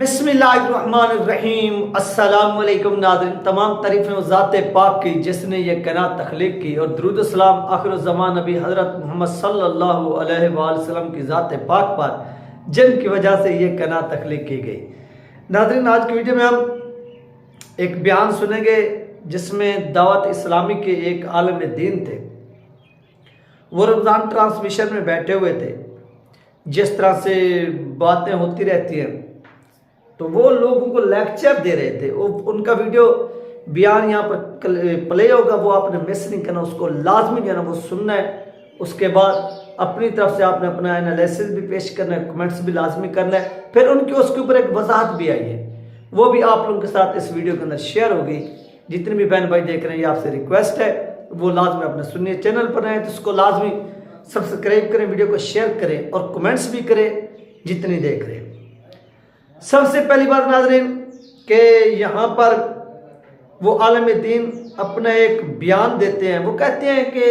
बिस्मिल्लाहिर्रहमानिर्रहीम। अस्सलामुअलैकुम नाज़रीन, तमाम तारीफ़ें ज़ाते पाक की जिसने ये कायनात तख्लीक की, और दुरूद सलाम आखिर ज़मान नबी हज़रत मोहम्मद सल्लल्लाहु अलैहि वसल्लम की ज़ात पाक पर जिनकी वजह से ये कायनात तख्लीक की गई। नाज़रीन, आज की वीडियो में हम एक बयान सुनेंगे जिसमें दावत इस्लामी के एक आलिम दीन थे। वो रमज़ान ट्रांसमिशन में बैठे हुए थे। जिस तरह से बातें होती रहती हैं तो वो लोगों को लेक्चर दे रहे थे। वो उनका वीडियो बयान यहाँ पर प्ले होगा, वो आपने मिस नहीं करना, उसको लाजमी जो है ना वो सुनना है। उसके बाद अपनी तरफ से आपने अपना एनालिसिस भी पेश करना है, कमेंट्स भी लाजमी करना है। फिर उनके उसके ऊपर एक वजाहत भी आई है, वो भी आप लोगों के साथ इस वीडियो के अंदर शेयर होगी। जितने भी बहन भाई देख रहे हैं, ये आपसे रिक्वेस्ट है वो लाजमी अपने सुनिए। चैनल पर आए तो उसको लाजमी सब्सक्राइब करें, वीडियो को शेयर करें और कमेंट्स भी करें जितनी देख रहे हैं। सबसे पहली बात नाज़रीन कि यहाँ पर वो आलिम दीन अपना एक बयान देते हैं। वो कहते हैं कि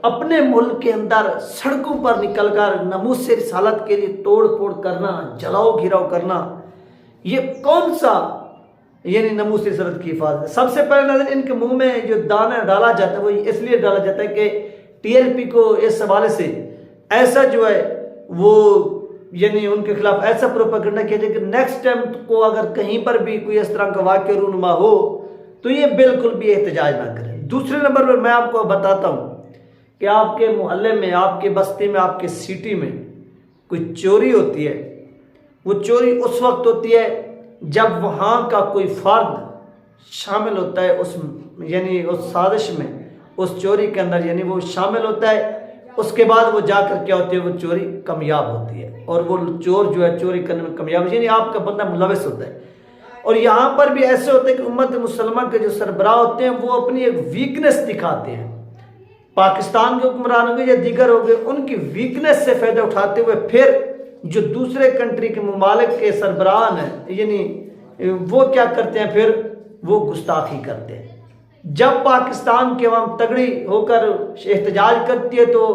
अपने मुल्क के अंदर सड़कों पर निकलकर नमूस रिसालत के लिए तोड़ फोड़ करना, जलाओ घिराव करना, ये कौन सा यानी नमूस रिसालत की हिफाजत है। सबसे पहले नाज़रीन इनके मुंह में जो दाना डाला जाता है वो इसलिए डाला जाता है कि टीएलपी को इस हवाले से ऐसा जो है वो यानी उनके खिलाफ ऐसा प्रोपेगेंडा किया जाए कि नेक्स्ट टाइम को अगर कहीं पर भी कोई इस तरह का वाक़या रूनुमा हो तो ये बिल्कुल भी एहतजाज ना करें। दूसरे नंबर पर मैं आपको बताता हूँ कि आपके मोहल्ले में, आपके बस्ती में, आपके सिटी में कोई चोरी होती है, वो चोरी उस वक्त होती है जब वहाँ का कोई फर्द शामिल होता है उस यानी उस साजिश में, उस चोरी के अंदर यानी वो शामिल होता है। उसके बाद वो जाकर क्या होती है, वो चोरी कामयाब होती है और वो चोर जो है चोरी करने में कामयाब, यानी आपका बंदा मुलविस होता है। और यहाँ पर भी ऐसे होता है कि उम्मत मुसलमान के जो सरबराह होते हैं वो अपनी एक वीकनेस दिखाते हैं। पाकिस्तान के हुक्मरान हो गए या दीगर हो गए, उनकी वीकनेस से फायदा उठाते हुए फिर जो दूसरे कंट्री के ममालिक के सरबराह हैं यानी वो क्या करते हैं, फिर वो गुस्ताखी करते हैं। जब पाकिस्तान की अवाम तगड़ी होकर एहतजाज करती है तो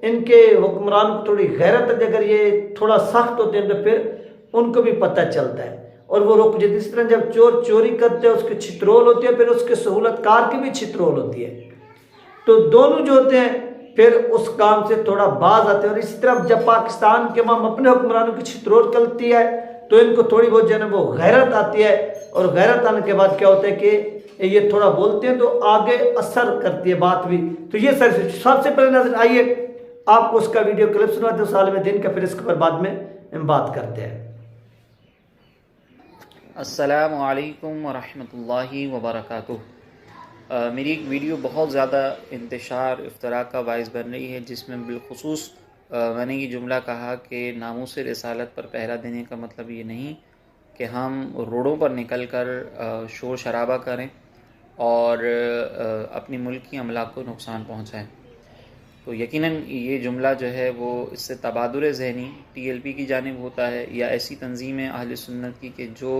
इनके हुक्मरान को थोड़ी गैरत है, अगर ये थोड़ा सख्त होते हैं तो फिर उनको भी पता चलता है और वो रुक जाते। इस तरह जब चोर चोरी करते हैं उसके छित्रोल होती है, फिर उसके सहूलतकार की भी छित्रोल होती है, तो दोनों जो होते हैं फिर उस काम से थोड़ा बाज आते हैं। और इसी तरह जब पाकिस्तान के अवाम अपने हुक्मरानों की छित्रोल करती है तो इनको थोड़ी बहुत जो है वो गैरत आती है, और गैरत आने के बाद क्या होता है कि ये थोड़ा बोलते हैं तो आगे असर करती है बात भी। तो ये सबसे पहले नजर आइए आपको उसका वीडियो क्लिप सुनाते हैं साल में दिन का, फिर इसके ऊपर बाद में बात करते हैं। अस्सलामु अलैकुम वरहमतुल्लाहि वबरकातुह। मेरी एक वीडियो बहुत ज़्यादा इंतशार इफ्तराक का बायस बन रही है, जिसमें बिलखुसूस मैंने ये जुमला कहा कि नामूस रिसालत पर पहरा देने का मतलब ये नहीं कि हम रोडों पर निकल कर शोर शराबा करें और अपनी मुल्की अमलाक को नुकसान पहुँचाएँ। तो यकीनन ये जुमला जो है वो इससे तबादुल ज़हनी टीएलपी की जानिब होता है या ऐसी तंजीमें अहले सुन्नत की कि जो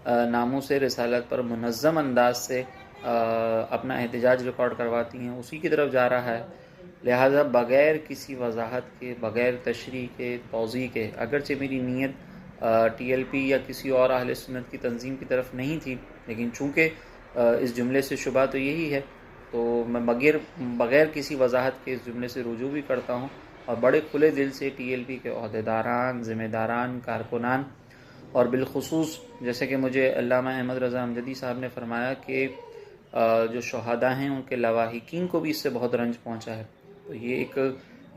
नामूस रिसालत पर मुनज़्ज़म अंदाज से अपना एहतजाज रिकॉर्ड करवाती हैं, उसी की तरफ जा रहा है। लिहाजा बग़ैर किसी वजाहत के, बग़ैर तशरीह के, तौज़ीह के, अगरचे मेरी नीयत टीएलपी या किसी और अहले सुन्नत की तंजीम की तरफ नहीं थी, लेकिन चूँकि इस जुमले से शुबा तो यही है तो मैं बग़ैर किसी वजाहत के इस जुमले से रुजू भी करता हूँ और बड़े खुले दिल से टीएलपी के ओहदेदारान, ज़िम्मेदारान, कारकुनान और बिलखुसूस जैसे कि मुझे अल्लामा अहमद रज़ा अमजदी साहब ने फरमाया कि जो शहादा हैं उनके लवाहिकीन को भी इससे बहुत रंज पहुँचा है। तो ये एक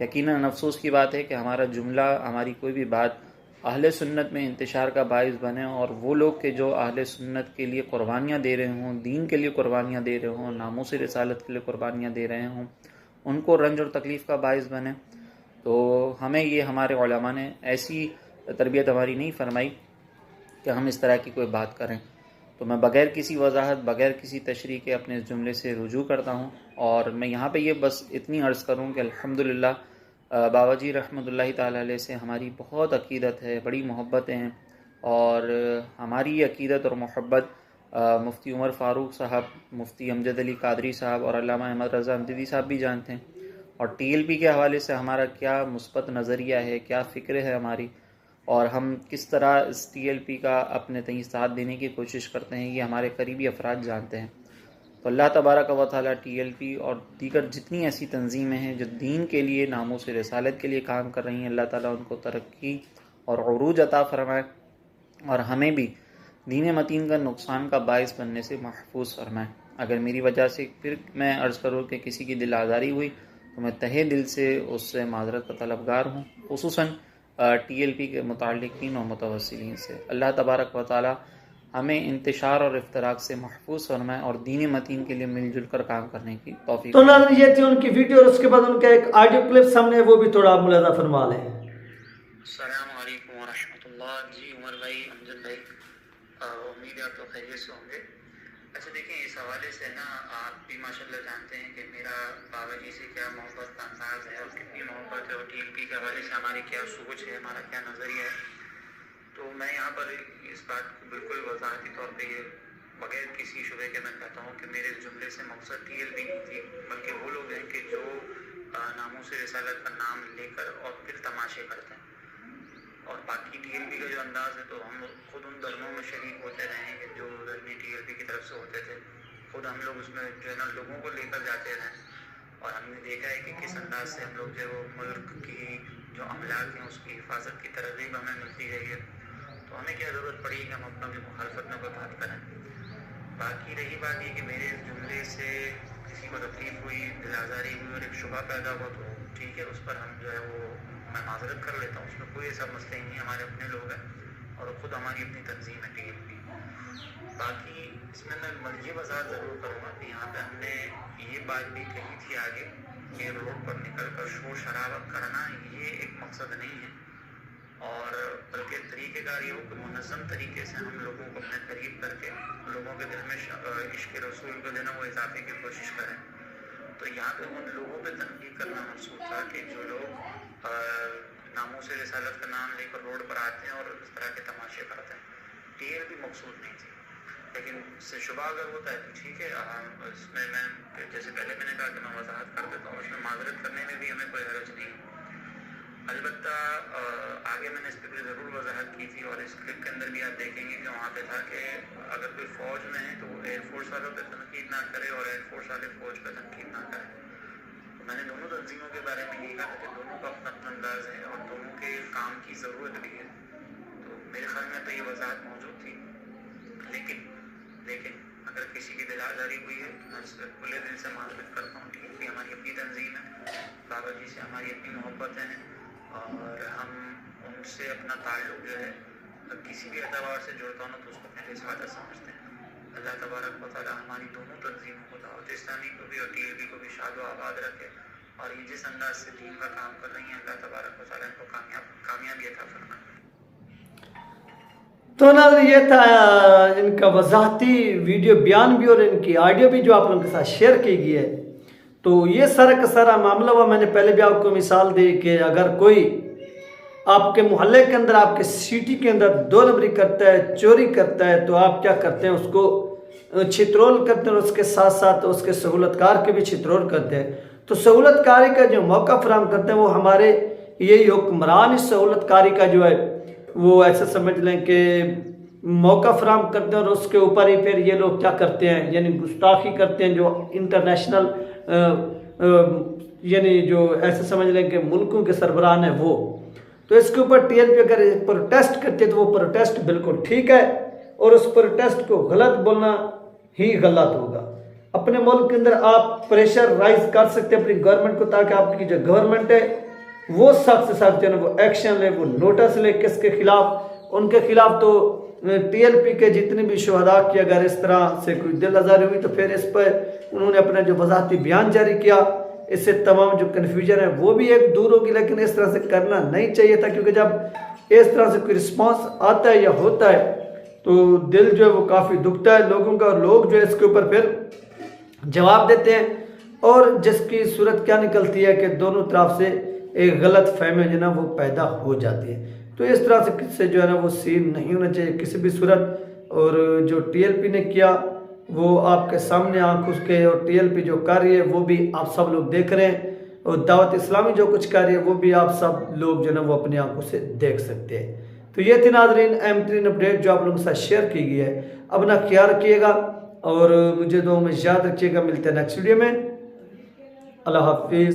यकीनन अफसोस की बात है कि हमारा जुमला, हमारी कोई भी बात अहले सुन्नत में इंतशार का बाइस बने और वो लोग के जो अहले सुन्नत के लिए कुर्बानियाँ दे रहे हों, दीन के लिए कुर्बानियाँ दे रहे हों, नामूस रिसालत के लिए कुर्बानियाँ दे रहे हों, उनको रंज और तकलीफ़ का बाइस बने। तो हमें ये हमारे उलमा ने ऐसी तरबियत हमारी नहीं फरमाई कि हम इस तरह की कोई बात करें। तो मैं बग़ैर किसी वजाहत, बग़ैर किसी तशरीह के अपने इस जुमले से रुजू करता हूँ। और मैं यहाँ पे ये बस इतनी अर्ज़ करूँ कि अल्हम्दुलिल्लाह बाबा जी रहमतुल्लाहि ताला अलैह से हमारी बहुत अक़ीदत है, बड़ी मोहब्बतें हैं और हमारी अक़ीदत और मोहब्बत मुफ्ती उमर फ़ारूक साहब, मुफ्ती अमजद अली कादरी साहब और अल्लामा अहमद रज़ा अमजदी साहब भी जानते हैं। और टीएलपी के हवाले से हमारा क्या मुस्बत नज़रिया है, क्या फ़िक्र है हमारी, और हम किस तरह इस TLP का अपने तई साथ देने की कोशिश करते हैं, ये हमारे करीबी अफराद जानते हैं। तो अल्लाह तबारक व तआला TLP और दीगर जितनी ऐसी तंजीमें हैं जो दीन के लिए, नामूस रिसालत के लिए काम कर रही हैं, अल्लाह ताला उनको तरक्की और उरूज अता फरमाए और हमें भी दीन मतीन का नुकसान का बायस बनने से महफूज फरमाए। अगर मेरी वजह से फिर मैं अर्ज़ करूँ कि किसी की दिल आज़ारी हुई तो मैं तहे दिल से उससे माज़रत का तलबगार हूँ, खुसूसन TLP के मुताल्लिक़ीन और मुतवस्सिलीन से। अल्लाह तबारक व तआला हमें इंतशार और इफ्तराक से महफूज फरमाए और दीन मतीन के लिए मिलजुल कर काम करने की तौफीक। तो नाज़रीन ये थी उनकी वीडियो और उसके बाद उनका एक ऑडियो क्लिप सामने है, वो भी थोड़ा आप मुलाज़ा फरमा लें। अस्सलाम वालेकुम व रहमतुल्लाह। जी उमर भाई, अमजद भाई, उम्मीद है आप तो खैरियत से होंगे। अच्छा देखें, इस हवाले से ना आप भी माशाल्लाह जानते हैं कि मेरा बाबा जी से क्या मोहब्बत का अंदाज़ है और कितनी मोहब्बत है और TLP के हवाले से हमारी क्या सोच है, हमारा क्या नज़रिया है। तो मैं यहाँ पर इस बात को बिल्कुल वजाहती तौर पे ये बगैर किसी शुबे के मैं कहता हूँ कि मेरे जुमले से मकसद TLP नहीं थी, बल्कि वो लोग हैं कि जो नामूस रिसालत का नाम लेकर और फिर तमाशे करते हैं। और बाकी TLP का जो अंदाज़ है, तो हम खुद उन धर्मों में शरीक होते रहे हैं कि जो धर्मी TLP की तरफ से होते थे। खुद हम लोग उसमें जो है ना लोगों को लेकर जाते रहे और हमने देखा है कि किस अंदाज से हम लोग जो मुल्क की जो अमलाक हैं उसकी हिफाजत की तरगीब हमें मिलती रही है। तो हमें क्या ज़रूरत पड़ी कि हम अपनों की मुखालफत में कोई बात करें। बाकी रही बात ये कि मेरे जुमले से किसी को तकलीफ हुई, दिल आज़ारी हुई और एक शुबा पैदा हुआ, तो ठीक है, उस पर हम जो है वो मैं माजरत कर लेता हूँ, उसमें कोई ऐसा मसला ही नहीं। हमारे अपने लोग हैं और ख़ुद हमारी अपनी तंजीम है TLP। बाकी इसमें मैं ये वजाहत ज़रूर करूँगा कि यहाँ पे हमने ये बात भी कही थी आगे कि रोड पर निकल कर शोर शराबा करना ये एक मकसद नहीं है, और बल्कि तरीक़ेकार ये हो कि मुनज़्ज़म तरीके से हम लोगों को अपने करीब करके लोगों के दिल में इश्क़ रसूल को देना वो इजाफे की कोशिश करें। तो यहाँ पे उन लोगों पे तनकीद करना मकसूद था कि जो लोग नामूस रिसालत का नाम लेकर रोड पर आते हैं और इस तरह के तमाशे करते हैं। TLP मकसूद नहीं थी, लेकिन इससे शुबा अगर होता है तो ठीक है। इसमें मैं जैसे पहले मैंने कहा कि मैं वजाहत कर देता हूँ, उसमें माजरत करने में भी हमें कोई हर्ज नहीं है। अलबत्ता आगे मैंने इस पर भी ज़रूर वजाहत की थी और इस क्लिप के अंदर भी आप देखेंगे कि वहाँ पे था कि अगर कोई फ़ौज में है तो वो एयरफोर्स वालों पर तनकीद ना करे और एयरफोर्स वाले फ़ौज पर तनकीद ना करें। तो मैंने दोनों तंजीमों के बारे में यही कहा कि दोनों का अपना अपना अंदाज़ है और दोनों के काम की ज़रूरत भी है। तो मेरे ख्याल में तो ये वजाहत मौजूद थी। लेकिन अगर किसी की दिल आज़ारी हुई है तो मैं इस पर खुले दिल से माजरत करता हूँ। TLP हमारी अपनी तंजीम है, बाबा जी से हमारी अपनी मोहब्बतें हैं और हम उनसे अपना ताल्लुक़ जो है किसी भी एतबार से जुड़ता हूँ तो उसको पहले सादा समझते हैं। अल्लाह तबारक व तआला हमारी दोनों तंजीमों को, दावत इस्लामी को भी और TLP को भी शाद व आबाद रखे और ये जिस अंदाज से दीन का काम कर रही हैं, अल्लाह तबारक व तआला इनको कामयाबी अता फरमाए। तो नाज़रीन ये था इनका वजाहती वीडियो बयान भी और इनकी ऑडियो भी जो आप लोगों के साथ शेयर की गई है। तो ये सारा का सारा मामला हुआ। मैंने पहले भी आपको मिसाल दी कि अगर कोई आपके मोहल्ले के अंदर, आपके सिटी के अंदर 2 नंबरी करता है, चोरी करता है, तो आप क्या करते हैं, उसको छित्रोल करते हैं और उसके साथ साथ उसके सहूलतकार के भी छित्रोल करते हैं। तो सहूलतकारी का जो मौका फराहम करते हैं वो हमारे यही हुक्मरान इस सहूलतकारी का जो है वो ऐसा समझ लें कि मौका फराहम करते हैं और उसके ऊपर ही फिर ये लोग क्या करते हैं, यानी गुस्ताखी करते हैं जो इंटरनेशनल यानी जो ऐसे समझ लें कि मुल्कों के सरबराह हैं वो। तो इसके ऊपर TLP अगर प्रोटेस्ट करती है तो वो प्रोटेस्ट बिल्कुल ठीक है और उस प्रोटेस्ट को गलत बोलना ही गलत होगा। अपने मुल्क के अंदर आप प्रेशर राइज कर सकते हैं अपनी गवर्नमेंट को, ताकि आपकी जो गवर्नमेंट है वो सख्त से सख्त जो है वो एक्शन ले, वो नोटिस ले किसके खिलाफ, उनके खिलाफ। तो TLP के जितने भी शुहदा की अगर इस तरह से कोई दिल आज़ारी हुई तो फिर इस पर उन्होंने अपना जो वजाहती बयान जारी किया, इससे तमाम जो कन्फ्यूजन है वो भी एक दूर होगी। लेकिन इस तरह से करना नहीं चाहिए था, क्योंकि जब इस तरह से कोई रिस्पॉन्स आता है या होता है तो दिल जो है वो काफ़ी दुखता है लोगों का, और लोग जो है इसके ऊपर फिर जवाब देते हैं और जिसकी सूरत क्या निकलती है कि दोनों तरफ से एक गलत फहमी जो ना वो पैदा हो जाती है। तो इस तरह से किससे जो है ना वो सीन नहीं होना चाहिए किसी भी सूरत। और जो TLP ने किया वो आपके सामने आंखों के, और TLP जो कर रही है वो भी आप सब लोग देख रहे हैं, और दावत इस्लामी जो कुछ कर रही है वो भी आप सब लोग जो ना वो अपनी आंखों से देख सकते हैं। तो ये थी नाज़रीन अहम तरीन अपडेट जो आप लोगों के साथ शेयर की गई है। अपना ख्याल रखिएगा और मुझे दुआ में याद रखिएगा। मिलते हैं नेक्स्ट वीडियो में। अल्लाह हाफिज़।